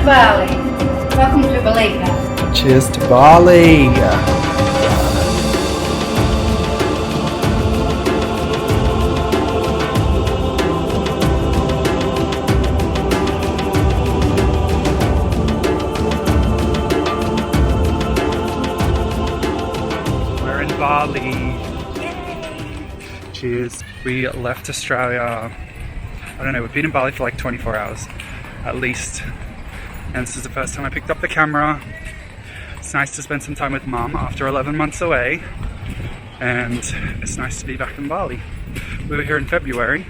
Bali. Welcome to Bali. Cheers to Bali. We're in Bali. Yay. Cheers. We left Australia, I don't know, we've been in Bali for like 24 hours at least. And this is the first time I picked up the camera. It's nice to spend some time with Mum after 11 months away. And it's nice to be back in Bali. We were here in February,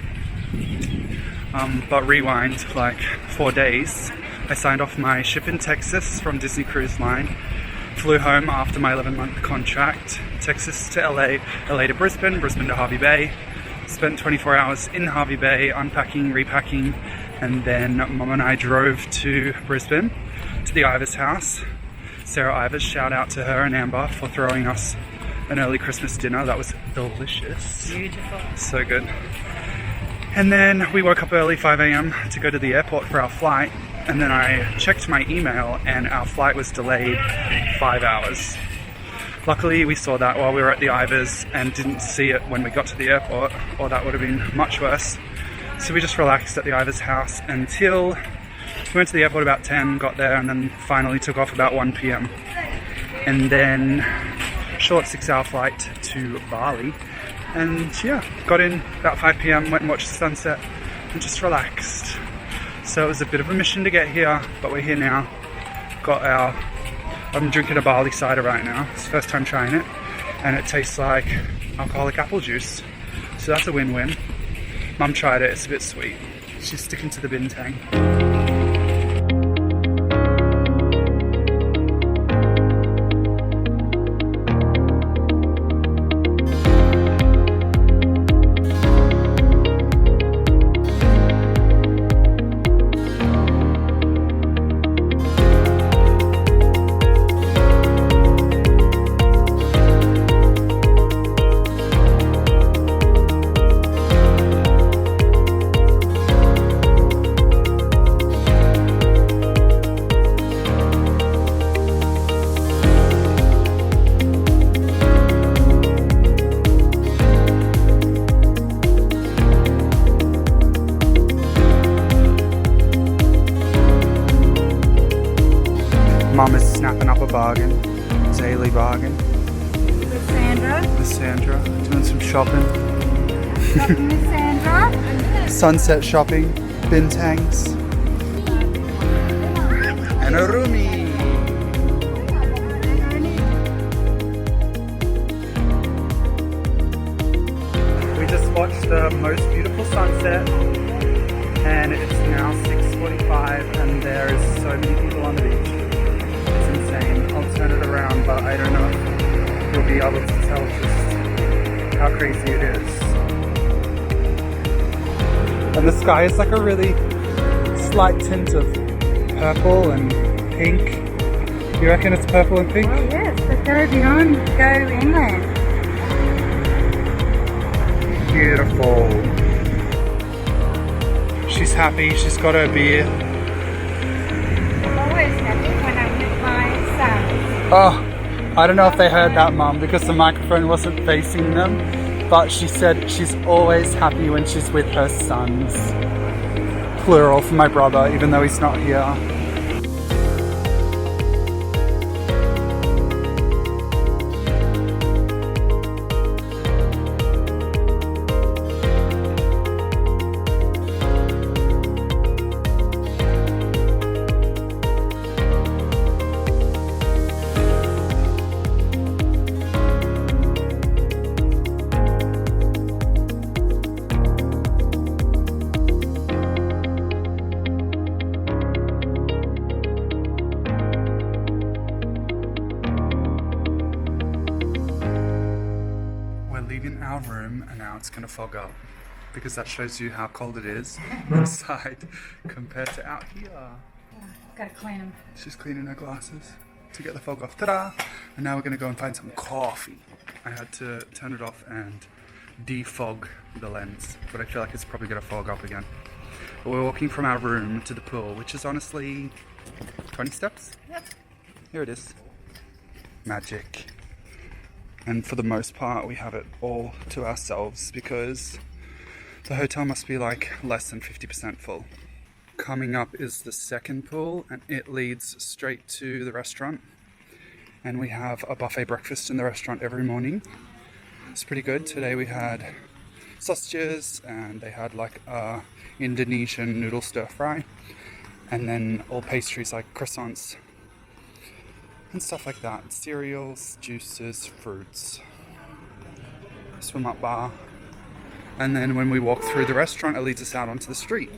but rewind like 4 days. I signed off my ship in Texas from Disney Cruise Line. Flew home after my 11-month contract. Texas to LA, LA to Brisbane, Brisbane to Harvey Bay. Spent 24 hours in Harvey Bay, unpacking, repacking, and then Mum and I drove to Brisbane, to the Ivers house. Sarah Ivers, shout out to her and Amber for throwing us an early Christmas dinner. That was delicious. Beautiful. So good. And then we woke up early, 5 a.m, to go to the airport for our flight. And then I checked my email and our flight was delayed 5 hours. Luckily we saw that while we were at the Ivers and didn't see it when we got to the airport, or that would have been much worse. So we just relaxed at the Ivers house until we went to the airport about 10, got there, and then finally took off about 1 p.m. And then short 6-hour flight to Bali. And yeah, got in about 5 p.m, went and watched the sunset and just relaxed. So it was a bit of a mission to get here, but we're here now. I'm drinking a Bali cider right now. It's the first time trying it, and it tastes like alcoholic apple juice. So that's a win-win. Mum tried it, it's a bit sweet. She's sticking to the bintang. Mum is snapping up a bargain, daily bargain. With Sandra. With Sandra, doing some shopping. Shopping with Sandra. Sunset shopping, bintangs. And a roomie. We just watched the most beautiful sunset, and it's now 6:45 and there is so many people on the beach. I'll turn it around, but I don't know if you'll be able to tell just how crazy it is. And the sky is like a really slight tint of purple and pink. You reckon it's purple and pink? Oh yes, the Caribbean go inland. Beautiful. She's happy, she's got her beer. I'm always happy when I'm with my son. Oh, I don't know if they heard that, Mum, because the microphone wasn't facing them, but she said she's always happy when she's with her sons. Plural for my brother, even though he's not here. Leaving our room and now it's gonna fog up because that shows you how cold it is inside compared to out here. Gotta clean them. She's cleaning her glasses to get the fog off. Ta-da! And now we're gonna go and find some coffee. I had to turn it off and defog the lens, but I feel like it's probably gonna fog up again. But we're walking from our room to the pool, which is honestly 20 steps? Yep. Here it is. Magic. And for the most part, we have it all to ourselves because the hotel must be like less than 50% full. Coming up is the second pool, and it leads straight to the restaurant. And we have a buffet breakfast in the restaurant every morning. It's pretty good. Today we had sausages, and they had like a Indonesian noodle stir fry, and then all pastries like croissants and stuff like that. Cereals, juices, fruits. Swim up bar. And then when we walk through the restaurant, it leads us out onto the street.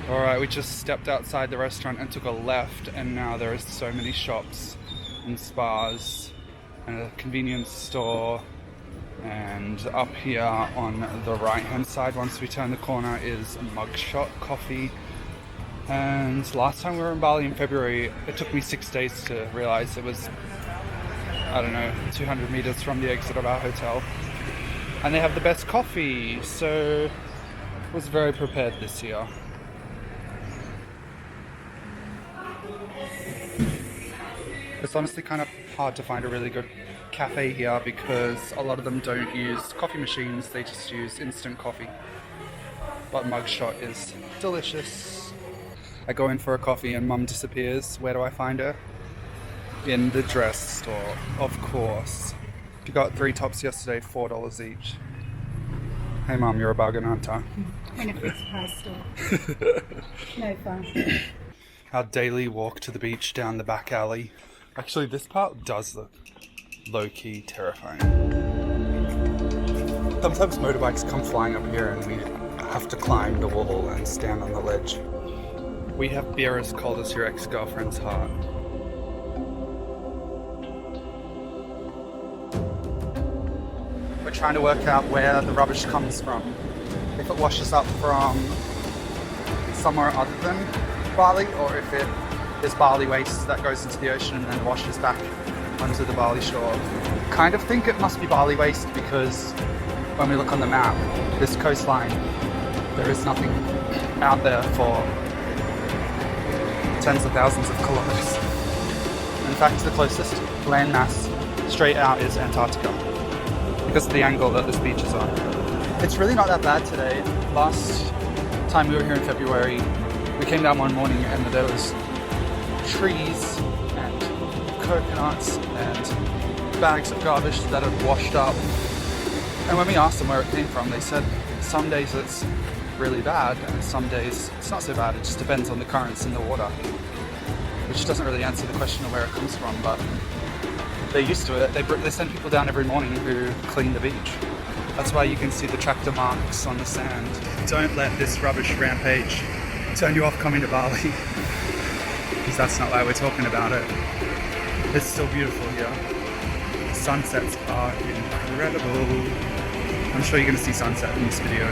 Alright, we just stepped outside the restaurant and took a left, and now there is so many shops and spas and a convenience store. And up here on the right hand side, once we turn the corner, is Mugshot Coffee. And last time we were in Bali in February, it took me 6 days to realize it was, I don't know, 200 meters from the exit of our hotel. And they have the best coffee, so I was very prepared this year. It's honestly kind of hard to find a really good cafe here because a lot of them don't use coffee machines, they just use instant coffee. But Mugshot is delicious. I go in for a coffee and Mum disappears. Where do I find her? In the dress store, of course. We got 3 tops yesterday, $4 each. Hey Mum, you're a bargain hunter. In a fixed price store. No fun. Our daily walk to the beach down the back alley. Actually, this part does look low-key terrifying. Sometimes motorbikes come flying up here and we have to climb the wall and stand on the ledge. We have beer as cold as your ex-girlfriend's heart. We're trying to work out where the rubbish comes from. If it washes up from somewhere other than Bali, or if it is Bali waste that goes into the ocean and then washes back onto the Bali shore. Kind of think it must be Bali waste because when we look on the map, this coastline, there is nothing out there for tens of thousands of kilometers. In fact, the closest landmass straight out is Antarctica because of the angle that this beach is on. It's really not that bad today. Last time we were here in February, we came down one morning and there was trees and coconuts and bags of garbage that had washed up. And when we asked them where it came from, they said some days it's really bad and some days it's not so bad. It just depends on the currents in the water, which doesn't really answer the question of where it comes from, but they're used to it. They send people down every morning who clean the beach. That's why you can see the tractor marks on the sand. Don't let this rubbish rampage turn you off coming to Bali, because that's not why we're talking about it. It's still beautiful here. The sunsets are incredible. I'm sure you're going to see sunset in this video.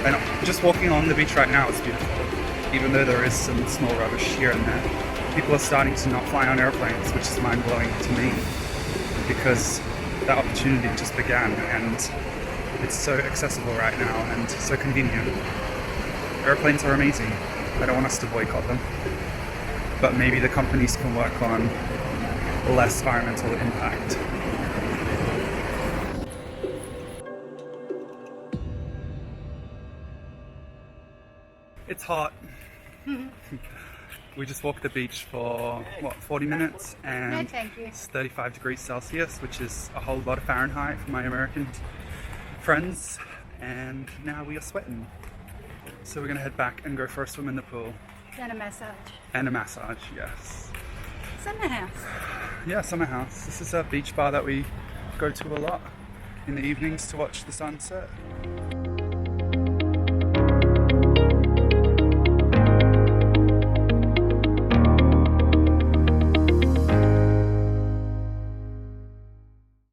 And just walking along the beach right now is beautiful, even though there is some small rubbish here and there. People are starting to not fly on airplanes, which is mind-blowing to me, because that opportunity just began and it's so accessible right now and so convenient. Airplanes are amazing. I don't want us to boycott them, but maybe the companies can work on less environmental impact. It's hot. We just walked the beach for, 40 minutes, and No, thank you. it's 35 degrees Celsius, which is a whole lot of Fahrenheit for my American friends, and now we are sweating. So we're going to head back and go for a swim in the pool. Then a massage. And a massage, yes. Summer house. Yeah, summer house. This is a beach bar that we go to a lot in the evenings to watch the sunset.